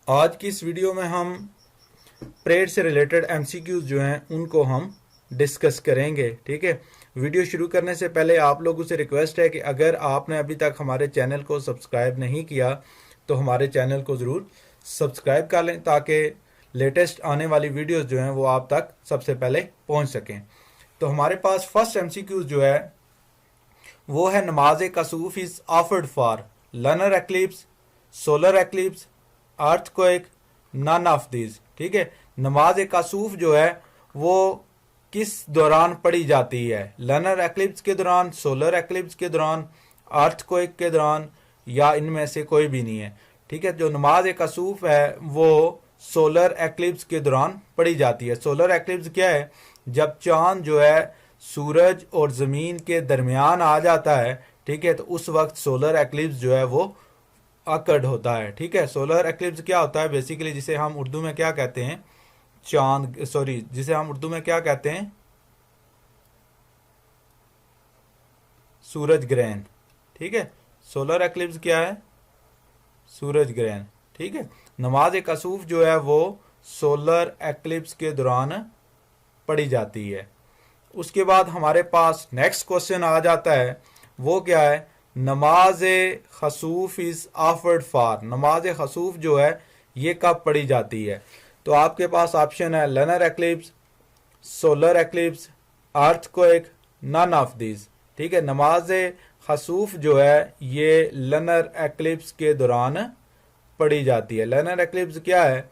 आज की इस वीडियो में हम प्रेयर से रिलेटेड एमसीक्यूज जो हैं उनको हम डिस्कस करेंगे। ठीक है, वीडियो शुरू करने से पहले आप लोगों से रिक्वेस्ट है कि अगर आपने अभी तक हमारे चैनल को सब्सक्राइब नहीं किया तो हमारे चैनल को ज़रूर सब्सक्राइब कर लें ताकि लेटेस्ट आने वाली वीडियोस जो हैं वो आप तक सबसे पहले पहुंच सकें। तो हमारे पास फर्स्ट एमसीक्यूज जो है वो है नमाज कसूफ is offered for lunar eclipse, solar eclipse, earthquake, none of these. ठीक है, नमाज कसूफ जो है वो किस दौरान पढ़ी जाती है? लनर एक्लिप्स के दौरान, सोलर एक्लिप्स के दौरान, अर्थक्वेक के दौरान, या इनमें से कोई भी नहीं है। ठीक है, जो नमाज कसूफ है वो सोलर एक्लिप्स के दौरान पढ़ी जाती है। सोलर एक्लिप्स क्या है? जब चांद जो है सूरज और ज़मीन के दरमियान आ जाता है, ठीक है, तो उस वक्त सोलर एक्लिप्स जो है वो अकर्ड होता है। ठीक है, सोलर एक्लिप्स क्या होता है बेसिकली, जिसे हम उर्दू में क्या कहते हैं? जिसे हम उर्दू में क्या कहते हैं? सूरज ग्रहण। ठीक है, सोलर एक्लिप्स क्या है? सूरज ग्रहण। ठीक है, नमाज कसूफ जो है वो सोलर एक्लिप्स के दौरान पढ़ी जाती है। उसके बाद हमारे पास नेक्स्ट क्वेश्चन आ जाता है, वो क्या है? नमाज खसूफ इज ऑफर्ड फॉर। नमाज खसूफ जो है ये कब पढ़ी जाती है? तो आपके पास ऑप्शन है lunar eclipse, solar eclipse, earthquake, none of these. ठीक है, नमाज खसूफ जो है ये लनर एक्लिप्स के दौरान पढ़ी जाती है। लनर एक्लिप्स क्या है?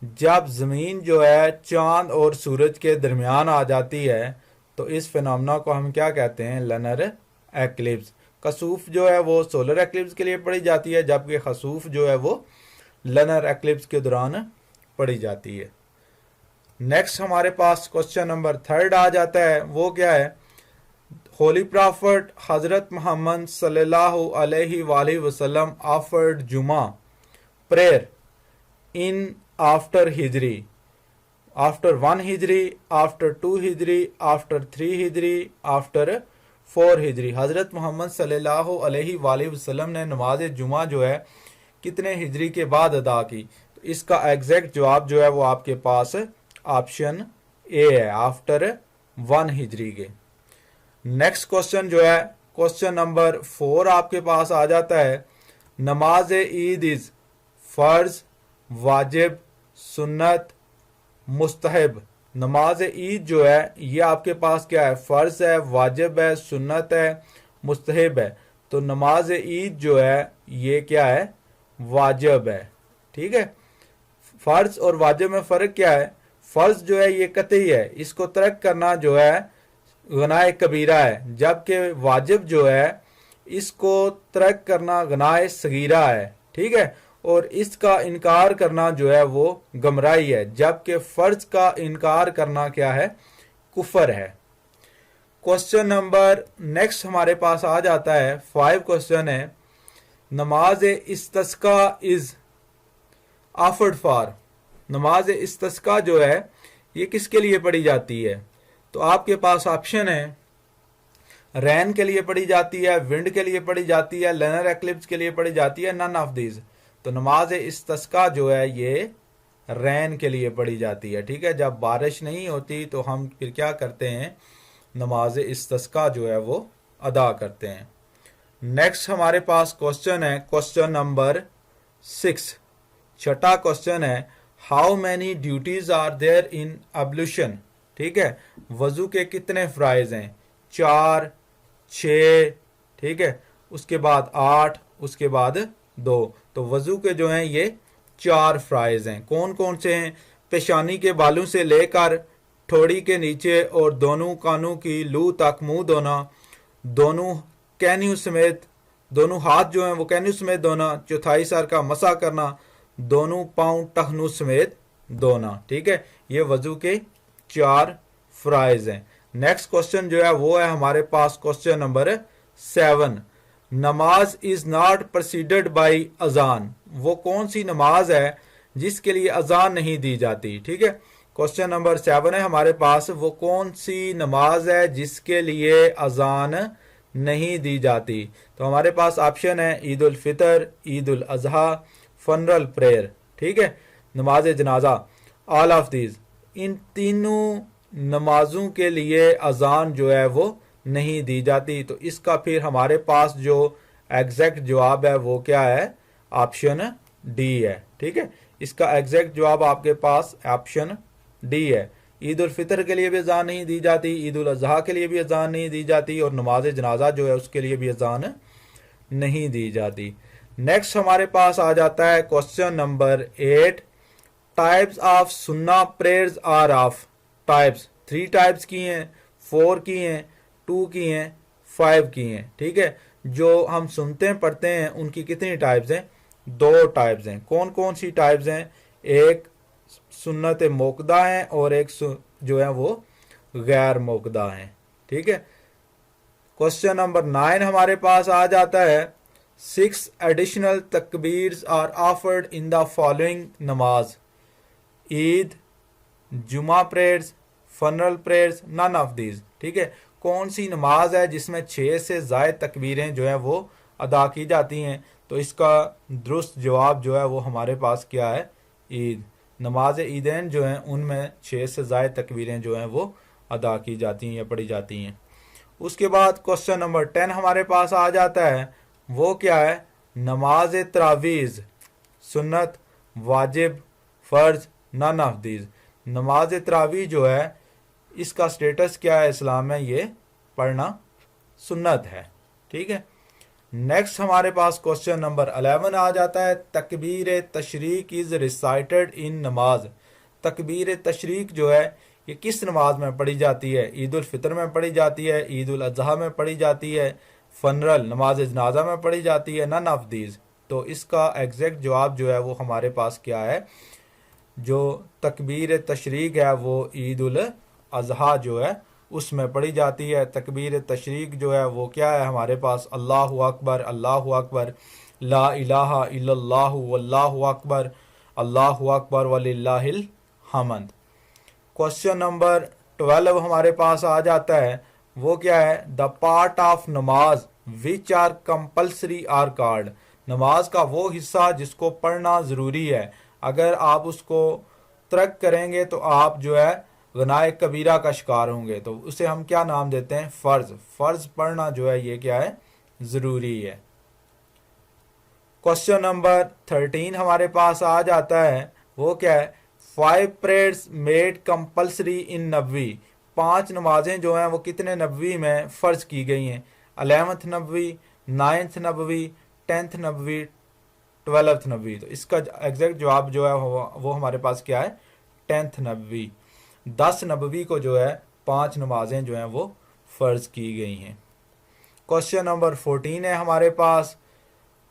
जब ज़मीन जो है चांद और सूरज के दरमियान आ जाती है तो इस फिनोमेना को हम क्या कहते हैं? लनर एक्लिप्स। कसूफ जो है वो सोलर एक्लिप्स के लिए पढ़ी जाती है, जबकि खसूफ जो है वो लनर एक्लिप्स के दौरान पढ़ी जाती है। नेक्स्ट हमारे पास क्वेश्चन नंबर 3 आ जाता है, वो क्या है? होली प्रॉफिट हजरत मोहम्मद सल्लल्लाहु अलैहि वसल्लम ऑफर्ड जुमा prayer in after Hijri, after 1 Hijri, after 2 Hijri, after 3 Hijri, after 4 हिजरी। हज़रत मोहम्मद सल्लल्लाहु अलैहि वसल्लम ने नमाज जुमा जो है कितने हिजरी के बाद अदा की? तो इसका एग्जैक्ट जवाब जो है वो आपके पास ऑप्शन ए है, आफ्टर 1 हिजरी के। नेक्स्ट क्वेश्चन जो है क्वेश्चन नंबर 4 आपके पास आ जाता है, नमाज ईद इज फर्ज, वाजिब, सुन्नत, मुस्तहब। नमाज ईद जो है ये आपके पास क्या है? फ़र्ज है, वाजिब है, सुन्नत है, मुस्तहब है। तो नमाज ईद जो है ये क्या है? वाजिब है। ठीक है, फ़र्ज और वाजिब में फ़र्क क्या है? फ़र्ज जो है ये कतई है, इसको तर्क करना जो है गुनाह कबीरा है, जबकि वाजिब जो है इसको तर्क करना गुनाह सगीरा है। ठीक है, और इसका इनकार करना जो है वो गमराही है, जबकि फर्ज का इनकार करना क्या है? कुफर है। क्वेश्चन नंबर नेक्स्ट हमारे पास आ जाता है 5 क्वेश्चन है, नमाज इस्तिस्का इज ऑफर्ड फॉर। नमाज इस्तिस्का जो है ये किसके लिए पढ़ी जाती है? तो आपके पास ऑप्शन है रैन के लिए पढ़ी जाती है, विंड के लिए पढ़ी जाती है, लनर एक्लिप्स के लिए पढ़ी जाती है, नन ऑफ दीज। तो नमाज इस्तिस्का जो है ये रैन के लिए पढ़ी जाती है। ठीक है, जब बारिश नहीं होती तो हम फिर क्या करते हैं? नमाज इस्तिस्का जो है वो अदा करते हैं। नेक्स्ट हमारे पास क्वेश्चन है क्वेश्चन नंबर 6। छठा क्वेश्चन है, how many duties are there in ablution. ठीक है, वजू के कितने फ़राइज़ हैं? 4, 6, ठीक है, उसके बाद 8, उसके बाद 2। तो वजू के जो हैं ये 4 फ़राइज़ हैं। कौन कौन से हैं? पेशानी के बालों से लेकर ठोड़ी के नीचे और दोनों कानों की लू तक मुंह धोना, दोनों कैन्यू समेत, दोनों हाथ जो हैं वो कैन्यू समेत धोना, चौथाई सर का मसा करना, दोनों पाँव टखनू समेत धोना। ठीक है, ये वजू के 4 फ़राइज़ हैं। नेक्स्ट क्वेश्चन जो है वो है हमारे पास क्वेश्चन नंबर 7। नमाज इज नॉट प्रोसीडेड बाई अजान। वो कौन सी नमाज है जिसके लिए अजान नहीं दी जाती? ठीक है, क्वेश्चन नंबर 7 है हमारे पास, वो कौन सी नमाज है जिसके लिए अजान नहीं दी जाती? तो हमारे पास ऑप्शन है ईद उल फितर, ईद उल अजहा, फनरल प्रेयर। ठीक है। नमाज जनाजा, ऑल ऑफ दीज, इन तीनों नमाजों के लिए अजान जो है वो नहीं दी जाती। तो इसका फिर हमारे पास जो एग्जैक्ट जवाब है वो क्या है, ऑप्शन डी है। ठीक है, इसका एग्जैक्ट जवाब आपके पास ऑप्शन डी है। ईद उल फितर के लिए भी अजान नहीं दी जाती, ईद उल अजहा के लिए भी अजान नहीं दी जाती, और नमाज जनाजा जो है उसके लिए भी अजान नहीं दी जाती। नेक्स्ट हमारे पास आ जाता है क्वेश्चन नंबर 8, टाइप्स ऑफ सुन्ना prayers are of types. 3 types की हैं, 4 की हैं, 2 की हैं, 5 की हैं। ठीक है, जो हम सुनते हैं पढ़ते हैं उनकी कितनी टाइप्स हैं, 2 टाइप्स हैं। कौन कौन सी टाइप्स हैं, एक सुन्नत मोकदा है और एक जो है वो गैर मोकदा है। ठीक है, क्वेश्चन नंबर 9 हमारे पास आ जाता है, 6 एडिशनल तकबीर्स are offered in the following नमाज, Eid, Juma prayers, funeral prayers, none of these. ठीक है, कौन सी नमाज है जिसमें 6 से ज़ायद तकबीरें जो है वो अदा की जाती हैं। तो इसका दुरुस्त जवाब जो है वो हमारे पास क्या है, ईद। नमाज ईदैन जो हैं उनमें 6 से ज़ायद तकबीरें जो हैं वो अदा की जाती हैं या पढ़ी जाती हैं। उसके बाद क्वेश्चन नंबर 10 हमारे पास आ जाता है, वो क्या है, नमाज तरावीज़, सुन्नत, वाजिब, फ़र्ज, नन ऑफ दीज। नमाज तरावी जो है इसका स्टेटस क्या है इस्लाम में, ये पढ़ना सुन्नत है। ठीक है, नेक्स्ट हमारे पास क्वेश्चन नंबर 11 आ जाता है, तकबीर तशरीक इज़ रिसाइटेड इन नमाज। तकबीर तशरीक जो है ये किस नमाज में पढ़ी जाती है, ईद उल फितर में पढ़ी जाती है, ईद उल अजहा में पढ़ी जाती है, फनरल नमाज जनाजा में पढ़ी जाती है, नन ऑफ दीज। तो इसका एग्जैक्ट जवाब जो है वो हमारे पास क्या है, जो तकबीर तशरीक है वो ईद उल अजहा जो है उसमें पढ़ी जाती है। तकबीर तशरीक जो है वो क्या है हमारे पास, अल्लाहु अकबर, अल्लाहु अकबर, ला इलाहा इल्लल्लाहु वल्लाहु अकबर, अल्लाहु अकबर वलिल्लाहिल हम्द। क्वेश्चन नंबर 12 हमारे पास आ जाता है, वो क्या है, द पार्ट ऑफ नमाज विच आर कंपल्सरी आर कार्ड। नमाज का वो हिस्सा जिसको पढ़ना ज़रूरी है, अगर आप उसको तर्क करेंगे तो आप जो है गुनाह कबीरा का शिकार होंगे। तो उसे हम क्या नाम देते हैं, फ़र्ज। फ़र्ज पढ़ना जो है ये क्या है, ज़रूरी है। क्वेश्चन नंबर 13 हमारे पास आ जाता है, वो क्या है, 5 प्रेयर्स मेड कंपल्सरी इन नबवी। 5 नमाजें जो हैं वो कितने नबवी में फ़र्ज की गई हैं, 11th नबवी, 9th नबवी, 10th नबवी, 12th नबवी। तो इसका एग्जैक्ट जवाब जो है वो हमारे पास क्या है, 10th नबवी। 10 नबवी को जो है 5 नमाजें जो हैं वो फ़र्ज की गई हैं। क्वेश्चन नंबर 14 है हमारे पास,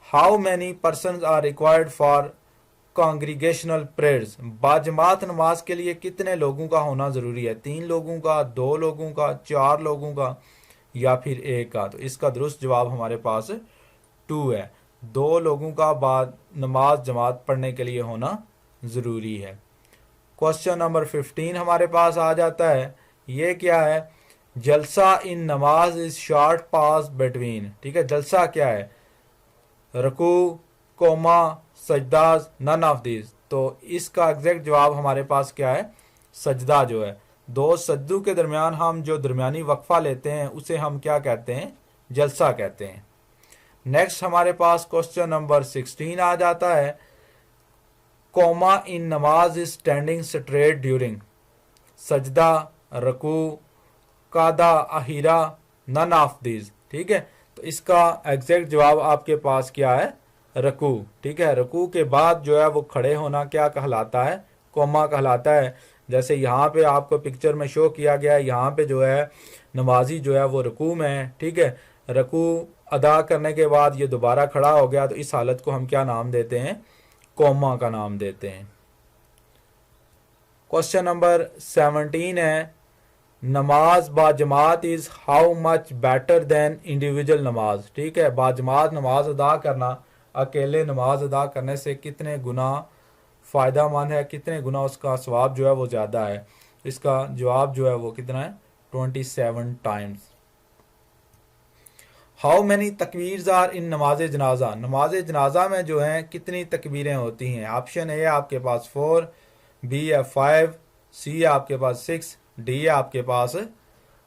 how many persons are required for congregational prayers. बाजमात नमाज के लिए कितने लोगों का होना ज़रूरी है, 3 लोगों का, 2 लोगों का, 4 लोगों का या फिर 1 का। तो इसका दुरुस्त जवाब हमारे पास 2 है। 2 लोगों का बाद नमाज जमात पढ़ने के लिए होना ज़रूरी है। क्वेश्चन नंबर 15 हमारे पास आ जाता है, ये क्या है, जलसा इन नमाज इज शॉर्ट पास बिटवीन। ठीक है, जलसा क्या है, रकू, कोमा, सजदाज, नन ऑफ दीज। तो इसका एग्जैक्ट जवाब हमारे पास क्या है, सजदा जो है। 2 सज्दों के दरमियान हम जो दरमियानी वक्फा लेते हैं उसे हम क्या कहते हैं, जलसा कहते हैं। नेक्स्ट हमारे पास क्वेश्चन नंबर 16 आ जाता है, कोमा इन नमाज इज स्टैंडिंग स्ट्रेट ड्यूरिंग सजदा, रकू, कादा, अहीरा, नन ऑफ दीज। ठीक है, तो इसका एग्जैक्ट जवाब आपके पास क्या है, रकू। ठीक है, रकू के बाद जो है वो खड़े होना क्या कहलाता है, कोमा कहलाता है। जैसे यहाँ पे आपको पिक्चर में शो किया गया है, यहाँ पे जो है नमाजी जो है वो रकू में है। ठीक है, रकू अदा करने के बाद ये दोबारा खड़ा हो गया, तो इस हालत को हम क्या नाम देते हैं, कोमा का नाम देते हैं। क्वेश्चन नंबर 17 है, नमाज बाजमात is how much better than individual नमाज। ठीक है, बाजमात नमाज अदा करना अकेले नमाज अदा करने से कितने गुना फ़ायदा मंद है, कितने गुना उसका सवाब जो है वो ज़्यादा है। इसका जवाब जो है वो कितना है, 27 टाइम्स। हाउ मैनी तकबीर्स आर इन नमाज जनाजा, नमाज जनाजा में जो है कितनी तकबीरें होती हैं। ऑप्शन ए आपके पास 4, बी है 5, सी है आपके पास 6, डी है आपके पास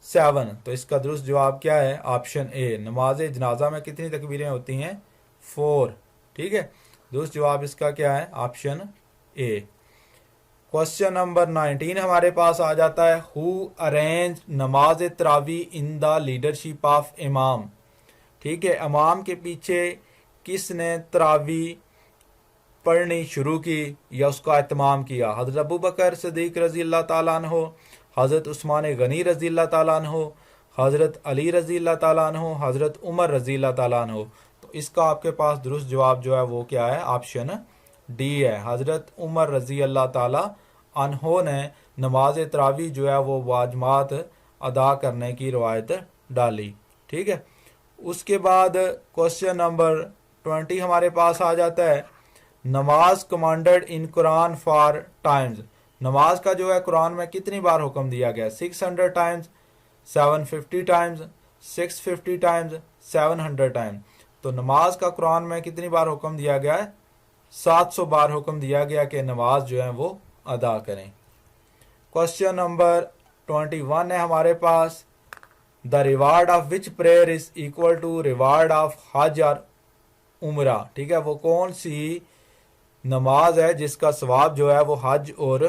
7। तो इसका दुरुस्त जवाब क्या है? ऑप्शन ए, नमाज जनाजा में कितनी तकबीरें होती हैं? 4। ठीक है, दुरुस्त जवाब इसका क्या है? Option A. क्वेश्चन नंबर 19 हमारे पास आ जाता है, हु अरेंज नमाज तरावी इन द लीडरशिप ऑफ इमाम। ठीक है, इमाम के पीछे किसने तरावी पढ़नी शुरू की या उसका एहतमाम किया? हज़रत अबू बकर सिद्दीक रज़ी अल्लाह ताला अन्हु, हज़रत उस्मान गनी रज़ी अल्लाह ताला अन्हु, हज़रत अली रज़ी अल्लाह ताला अन्हु, हज़रत उमर रज़ी अल्लाह ताला अन्हु। तो इसका आपके पास दुरुस्त जवाब जो है वो क्या है? ऑप्शन डी है, हज़रत उमर रज़ी अल्लाह ताला अन्हु ने नमाज तरावी जो है वो वाजमात अदा करने की रवायत डाली। ठीक है, उसके बाद क्वेश्चन नंबर 20 हमारे पास आ जाता है, नमाज commanded in Quran for times. नमाज का जो है कुरान में कितनी बार हुक्म दिया गया? 600 टाइम्स, 750 टाइम्स, 650 टाइम्स, 700 टाइम्स। तो नमाज का कुरान में कितनी बार हुक्म दिया गया है? 700 बार हुक्म दिया गया कि नमाज जो है वो अदा करें। क्वेश्चन नंबर 21 है हमारे पास, the reward of which prayer is equal to reward of Hajj और उमरा। ठीक है, वो कौन सी नमाज है जिसका सवाब जो है वो हज और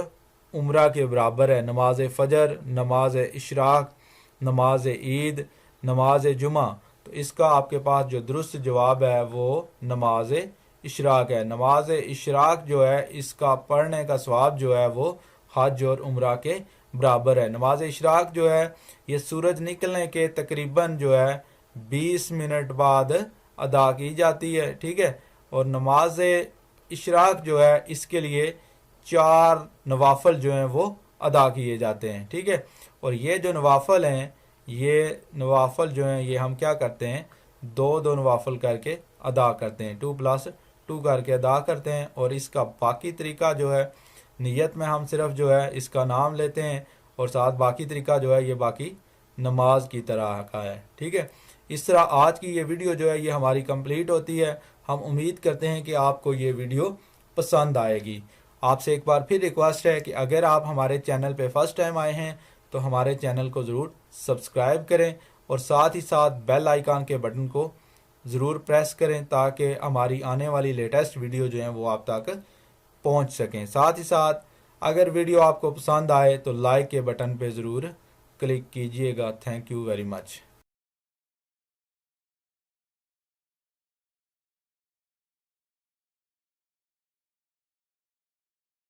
उमरा के बराबर है? नमाज फजर, नमाज इशराक, नमाज ईद, नमाज जुमा। तो इसका आपके पास जो दुरुस्त जवाब है वो नमाज इशराक है। नमाज इशराक जो है इसका पढ़ने का सवाब जो है वो हज और उमरा के बराबर है। नमाज इशराक जो है ये सूरज निकलने के तकरीबन जो है 20 मिनट बाद अदा की जाती है। ठीक है, और नमाज इशराक जो है इसके लिए 4 नवाफल जो हैं वो अदा किए जाते हैं। ठीक है, और ये जो नवाफल हैं, ये नवाफल जो हैं ये हम क्या करते हैं? 2-2 नवाफल करके अदा करते हैं, 2+2 करके अदा करते हैं। और इसका बाकी तरीका जो है, नियत में हम सिर्फ जो है इसका नाम लेते हैं और साथ बाकी तरीका जो है ये बाकी नमाज की तरह का है। ठीक है, इस तरह आज की ये वीडियो जो है ये हमारी कंप्लीट होती है। हम उम्मीद करते हैं कि आपको ये वीडियो पसंद आएगी। आपसे एक बार फिर रिक्वेस्ट है कि अगर आप हमारे चैनल पे फर्स्ट टाइम आए हैं तो हमारे चैनल को ज़रूर सब्सक्राइब करें और साथ ही साथ बेल आइकन के बटन को ज़रूर प्रेस करें ताकि हमारी आने वाली लेटेस्ट वीडियो जो है वो आप तक पहुंच सकें। साथ ही साथ अगर वीडियो आपको पसंद आए तो लाइक के बटन पे ज़रूर क्लिक कीजिएगा। Thank you very much.